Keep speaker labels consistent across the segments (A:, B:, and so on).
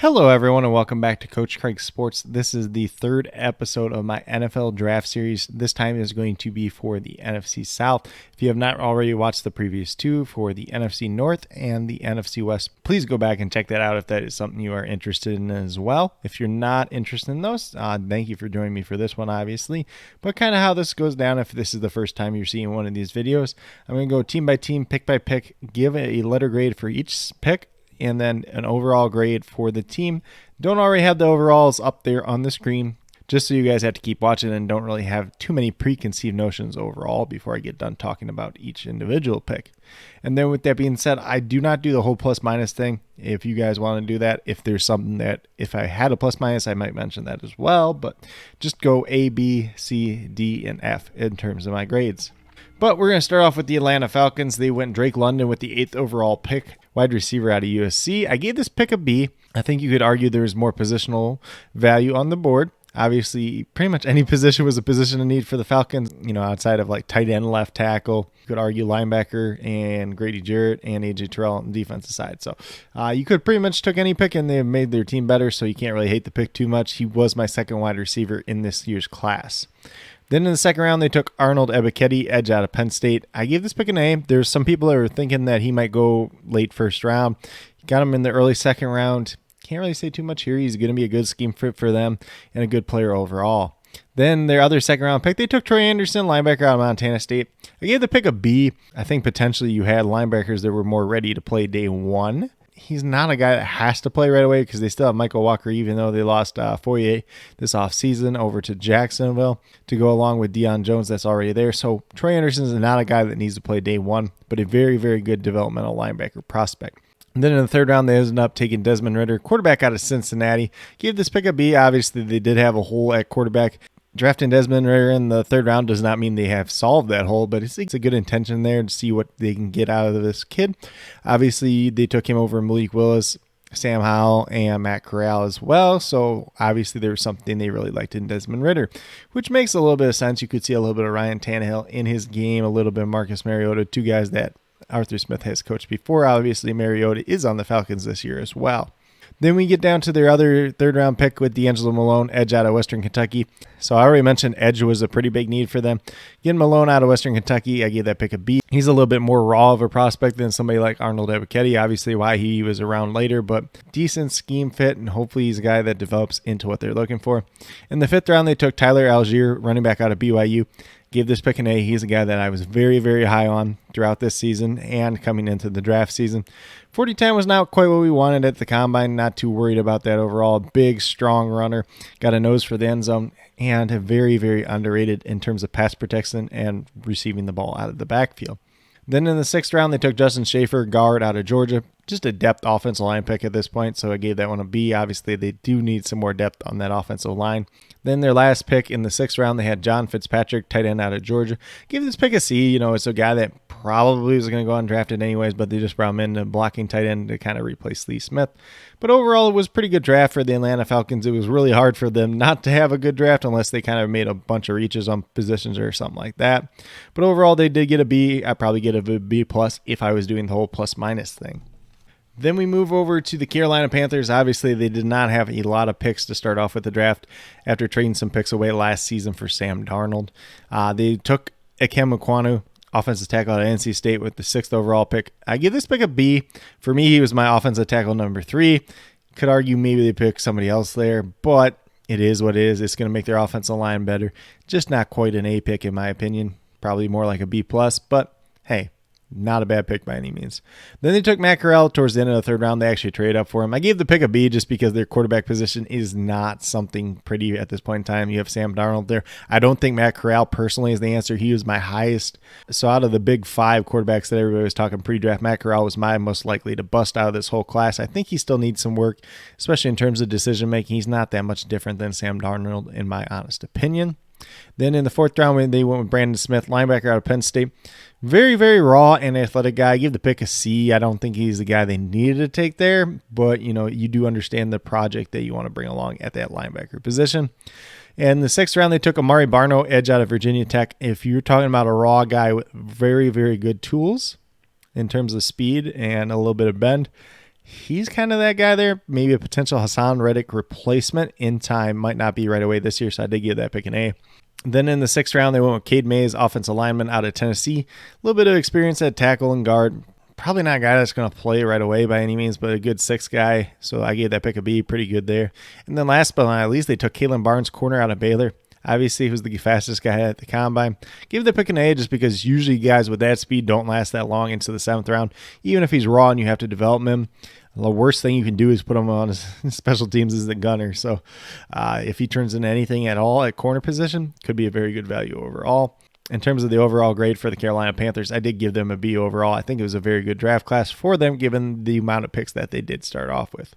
A: Hello, everyone, and welcome back to Coach Craig Sports. This is the third episode of my NFL draft series. This time is going to be for the NFC South. If you have not already watched the previous two for the NFC North and the NFC West, please go back and check that out if that is something you are interested in as well. If you're not interested in those, thank you for joining me for this one, obviously. But kind of how this goes down, if this is the first time you're seeing one of these videos, I'm going to go team by team, pick by pick, give a letter grade for each pick, and then an overall grade for the team. Don't already have the overalls up there on the screen, just so you guys have to keep watching and don't really have too many preconceived notions overall before I get done talking about each individual pick. And then with that being said, I do not do the whole plus minus thing. If you guys want to do that, if there's something that if I had a plus minus, I might mention that as well, but just go A, B, C, D, and F in terms of my grades. But we're going to start off with the Atlanta Falcons. They went Drake London with the 8th overall pick, wide receiver out of USC. I gave this pick a B. I think you could argue there was more positional value on the board. Obviously, pretty much any position was a position of need for the Falcons, outside of like tight end, left tackle. You could argue linebacker and Grady Jarrett and AJ Terrell on the defensive side. So you could pretty much took any pick and they made their team better, so you can't really hate the pick too much. He was my second wide receiver in this year's class. Then in the second round, they took Arnold Ebiketie, edge out of Penn State. I gave this pick a name. There's some people that are thinking that he might go late first round. Got him in the early second round. Can't really say too much here. He's going to be a good scheme fit for them and a good player overall. Then their other second round pick, they took Troy Anderson, linebacker out of Montana State. I gave the pick a B. I think potentially you had linebackers that were more ready to play day one. He's not a guy that has to play right away because they still have Michael Walker, even though they lost Foye this offseason over to Jacksonville to go along with Deion Jones that's already there. So Troy Anderson is not a guy that needs to play day one, but a very, very good developmental linebacker prospect. And then in the third round, they ended up taking Desmond Ridder, quarterback out of Cincinnati. Gave this pick a B. Obviously, they did have a hole at quarterback. Drafting Desmond Ridder in the third round does not mean they have solved that hole, but it's a good intention there to see what they can get out of this kid. Obviously, they took him over Malik Willis, Sam Howell, and Matt Corral as well, so obviously there was something they really liked in Desmond Ridder, which makes a little bit of sense. You could see a little bit of Ryan Tannehill in his game, a little bit of Marcus Mariota, two guys that Arthur Smith has coached before. Obviously, Mariota is on the Falcons this year as well. Then we get down to their other third-round pick with D'Angelo Malone, edge out of Western Kentucky. So I already mentioned edge was a pretty big need for them. Getting Malone out of Western Kentucky, I gave that pick a B. He's a little bit more raw of a prospect than somebody like Arnold Ebiketie, obviously why he was around later, but decent scheme fit, and hopefully he's a guy that develops into what they're looking for. In the fifth round, they took Tyler Algier, running back out of BYU. Gave this pick an A. He's a guy that I was very, very high on throughout this season and coming into the draft season. 40-10 was not quite what we wanted at the combine. Not too worried about that overall. Big, strong runner. Got a nose for the end zone and very, very underrated in terms of pass protection and receiving the ball out of the backfield. Then in the sixth round, they took Justin Schaefer, guard out of Georgia. Just a depth offensive line pick at this point, so I gave that one a B. Obviously, they do need some more depth on that offensive line. Then their last pick in the sixth round, they had John Fitzpatrick, tight end out of Georgia. Give this pick a C. It's a guy that probably was going to go undrafted anyways, but they just brought him in a blocking tight end to kind of replace Lee Smith. But overall, it was a pretty good draft for the Atlanta Falcons. It was really hard for them not to have a good draft unless they kind of made a bunch of reaches on positions or something like that. But overall, they did get a B. I'd probably get a B plus if I was doing the whole plus minus thing. Then we move over to the Carolina Panthers. Obviously, they did not have a lot of picks to start off with the draft after trading some picks away last season for Sam Darnold. They took Ikem Ekwonu, offensive tackle at NC State, with the 6th overall pick. I give this pick a B. For me, he was my offensive tackle number 3. Could argue maybe they picked somebody else there, but it is what it is. It's going to make their offensive line better. Just not quite an A pick in my opinion. Probably more like a B+, but hey, not a bad pick by any means. Then they took Matt Corral towards the end of the third round. They actually traded up for him. I gave the pick a B just because their quarterback position is not something pretty at this point in time. You have Sam Darnold there. I don't think Matt Corral personally is the answer. He was my highest. So out of the big 5 quarterbacks that everybody was talking pre-draft, Matt Corral was my most likely to bust out of this whole class. I think he still needs some work, especially in terms of decision making. He's not that much different than Sam Darnold in my honest opinion. Then in the 4th round, they went with Brandon Smith, linebacker out of Penn State. Very, very raw and athletic guy. I give the pick a C. I don't think he's the guy they needed to take there, but you do understand the project that you want to bring along at that linebacker position. And the 6th round, they took Amari Barno, edge out of Virginia Tech. If you're talking about a raw guy with very, very good tools in terms of speed and a little bit of bend, He's kind of that guy there. Maybe a potential Hassan Reddick replacement in time. Might not be right away this year, so I did give that pick an A. Then in the 6th round, they went with Cade Mays, offensive lineman out of Tennessee. A little bit of experience at tackle and guard. Probably not a guy that's going to play right away by any means, but a good 6th guy. So I gave that pick a B, pretty good there. And then last but not least, they took Kalen Barnes, corner out of Baylor. Obviously, he was the fastest guy at the combine. Give the pick an A just because usually guys with that speed don't last that long into the 7th round. Even if he's raw and you have to develop him, the worst thing you can do is put him on his special teams as the gunner. So if he turns into anything at all at corner position, could be a very good value overall. In terms of the overall grade for the Carolina Panthers, I did give them a B overall. I think it was a very good draft class for them given the amount of picks that they did start off with.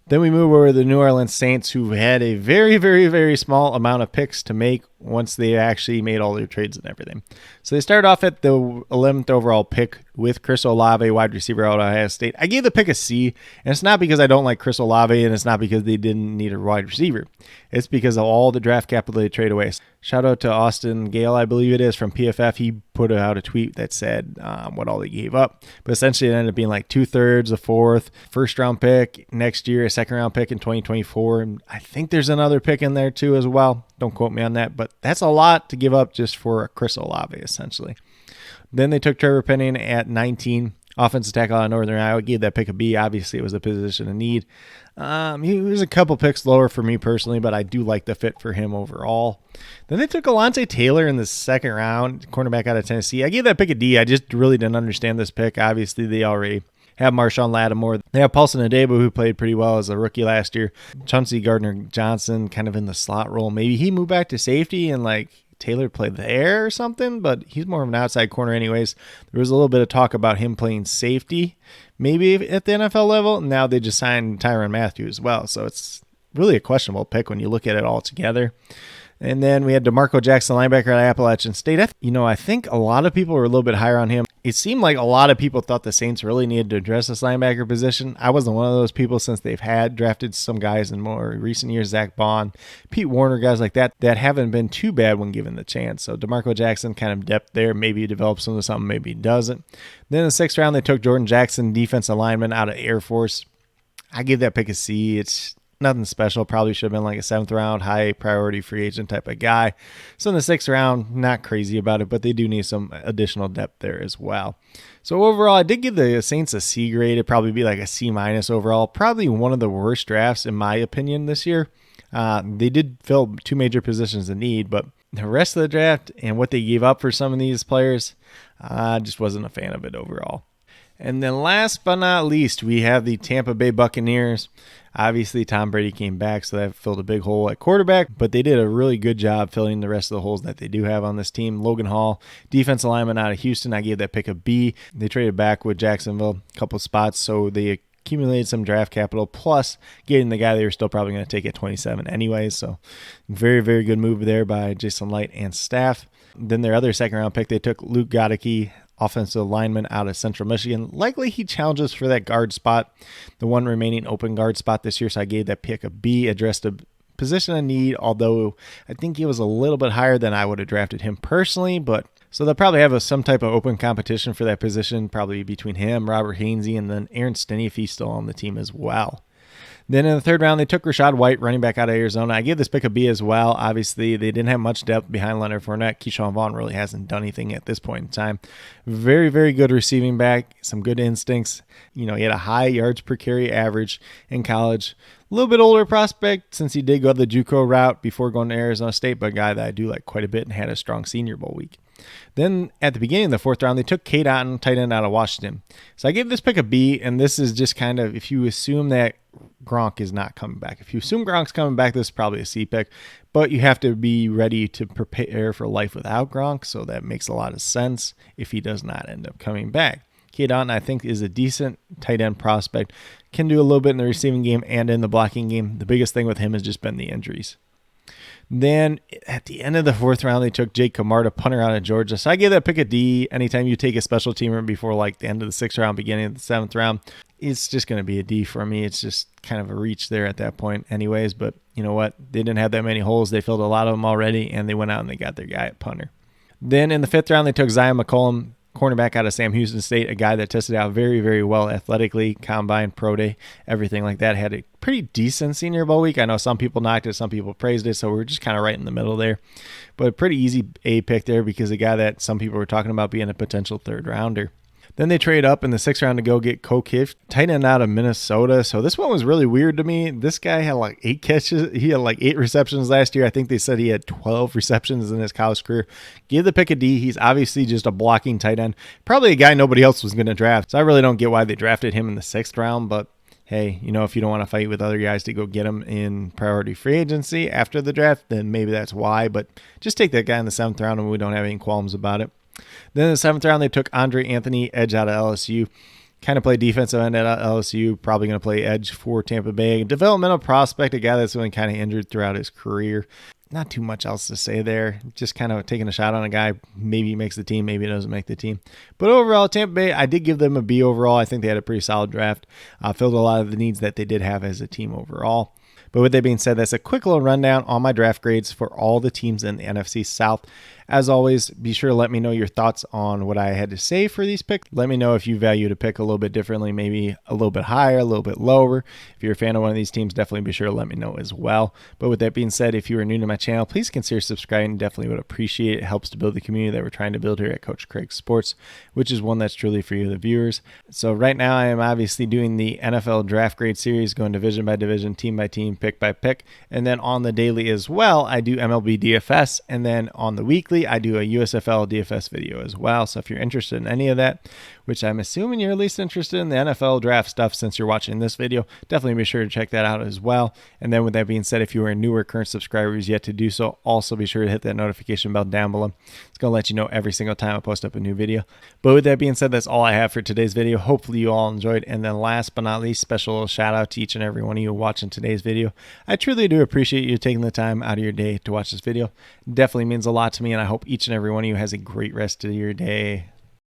A: Then we move over to the New Orleans Saints, who had a very, very, very small amount of picks to make once they actually made all their trades and everything. So they started off at the 11th overall pick with Chris Olave, wide receiver out of Ohio State. I gave the pick a C, and it's not because I don't like Chris Olave, and it's not because they didn't need a wide receiver. It's because of all the draft capital they trade away. Shout out to Austin Gale, I believe it is, from PFF. He put out a tweet that said what all they gave up. But essentially it ended up being like 2/3, a fourth, first-round pick next year, a second-round pick in 2024. And I think there's another pick in there too as well. Don't quote me on that, but that's a lot to give up just for Chris Olave, essentially. Then they took Trevor Penning at 19, offensive tackle out of Northern Iowa. Gave that pick a B. Obviously, it was a position of need. He was a couple picks lower for me personally, but I do like the fit for him overall. Then they took Alontae Taylor in the 2nd round, cornerback out of Tennessee. I gave that pick a D. I just really didn't understand this pick. Obviously, they already have Marshawn Lattimore. They have Paulson Adebo, who played pretty well as a rookie last year. Chauncey Gardner-Johnson kind of in the slot role. Maybe he moved back to safety and Taylor played there or something, but he's more of an outside corner anyways. There was a little bit of talk about him playing safety, maybe at the NFL level. Now they just signed Tyrann Mathieu as well, so it's really a questionable pick when you look at it all together. And then we had DeMarco Jackson, linebacker at Appalachian State. I think a lot of people were a little bit higher on him. It seemed like a lot of people thought the Saints really needed to address this linebacker position. I wasn't one of those people since they've drafted some guys in more recent years, Zach Bond, Pete Warner, guys like that haven't been too bad when given the chance. So DeMarco Jackson kind of depth there. Maybe he develops into something, maybe he doesn't. Then in the 6th round, they took Jordan Jackson, defensive lineman out of Air Force. I give that pick a C. It's nothing special. Probably should have been like a 7th round, high priority free agent type of guy. So in the 6th round, not crazy about it, but they do need some additional depth there as well. So overall, I did give the Saints a C grade. It'd probably be like a C- overall. Probably one of the worst drafts in my opinion this year. They did fill 2 major positions in need, but the rest of the draft and what they gave up for some of these players, I just wasn't a fan of it overall. And then last but not least, we have the Tampa Bay Buccaneers. Obviously, Tom Brady came back, so that filled a big hole at quarterback, but they did a really good job filling the rest of the holes that they do have on this team. Logan Hall, defensive lineman out of Houston, I gave that pick a B. They traded back with Jacksonville a couple spots, so they accumulated some draft capital, plus getting the guy they were still probably going to take at 27 anyways. So very, very good move there by Jason Light and staff. Then their other 2nd round pick, they took Luke Goedeke, offensive lineman out of Central Michigan. Likely he challenges for that guard spot, the one remaining open guard spot this year, so I gave that pick a B. Addressed a position of need, although I think he was a little bit higher than I would have drafted him personally, but so they'll probably have some type of open competition for that position, probably between him, Robert Hainsey, and then Aaron Stinney if he's still on the team as well. Then in the 3rd round, they took Rashad White, running back out of Arizona. I gave this pick a B as well. Obviously, they didn't have much depth behind Leonard Fournette. Keyshawn Vaughn really hasn't done anything at this point in time. Very, very good receiving back, some good instincts. He had a high yards per carry average in college. A little bit older prospect since he did go the JUCO route before going to Arizona State, but a guy that I do like quite a bit and had a strong Senior Bowl week. Then at the beginning of the 4th round, they took Cade Otton, tight end out of Washington. So I gave this pick a B, and this is just kind of if you assume that Gronk is not coming back. If you assume Gronk's coming back, this is probably a C pick, but you have to be ready to prepare for life without Gronk, so that makes a lot of sense if he does not end up coming back. Cade Otton, I think, is a decent tight end prospect. Can do a little bit in the receiving game and in the blocking game. The biggest thing with him has just been the injuries. Then at the end of the 4th round, they took Jake Camarda, punter out of Georgia. So I gave that pick a D. Anytime you take a special teamer before like the end of the 6th round, beginning of the 7th round, it's just going to be a D for me. It's just kind of a reach there at that point anyways. But you know what? They didn't have that many holes. They filled a lot of them already, and they went out and they got their guy at punter. Then in the 5th round, they took Zion McCollum, cornerback out of Sam Houston State, a guy that tested out very, very well athletically, combine, pro day, everything like that. Had a pretty decent Senior Bowl week. I know some people knocked it, some people praised it, so we're just kind of right in the middle there. But a pretty easy A pick there because a guy that some people were talking about being a potential third rounder. Then they trade up in the 6th round to go get Kift, tight end out of Minnesota. So this one was really weird to me. This guy had like 8 catches. He had like 8 receptions last year. I think they said he had 12 receptions in his college career. Give the pick a D. He's obviously just a blocking tight end. Probably a guy nobody else was going to draft. So I really don't get why they drafted him in the 6th round. But hey, if you don't want to fight with other guys to go get him in priority free agency after the draft, then maybe that's why. But just take that guy in the 7th round and we don't have any qualms about it. Then in the 7th round, they took Andre Anthony, edge out of LSU. Kind of played defensive end at LSU. Probably going to play edge for Tampa Bay. Developmental prospect, a guy that's been kind of injured throughout his career. Not too much else to say there. Just kind of taking a shot on a guy. Maybe he makes the team. Maybe he doesn't make the team. But overall, Tampa Bay, I did give them a B overall. I think they had a pretty solid draft. Filled a lot of the needs that they did have as a team overall. But with that being said, that's a quick little rundown on my draft grades for all the teams in the NFC South. As always, be sure to let me know your thoughts on what I had to say for these picks. Let me know if you value to pick a little bit differently, maybe a little bit higher, a little bit lower. If you're a fan of one of these teams, definitely be sure to let me know as well. But with that being said, if you are new to my channel, please consider subscribing. Definitely would appreciate it. It helps to build the community that we're trying to build here at Coach Craig Sports, which is one that's truly for you, the viewers. So right now, I am obviously doing the NFL draft grade series, going division by division, team by team, pick by pick. And then on the daily as well, I do MLB DFS. And then on the weekly, I do a USFL DFS video as well. So if you're interested in any of that, which I'm assuming you're at least interested in the NFL draft stuff since you're watching this video, definitely be sure to check that out as well. And then with that being said, if you are a newer current subscriber who's yet to do so, also be sure to hit that notification bell down below. It's going to let you know every single time I post up a new video. But with that being said, that's all I have for today's video. Hopefully you all enjoyed. And then last but not least, special little shout out to each and every one of you watching today's video. I truly do appreciate you taking the time out of your day to watch this video. It definitely means a lot to me, and I hope each and every one of you has a great rest of your day.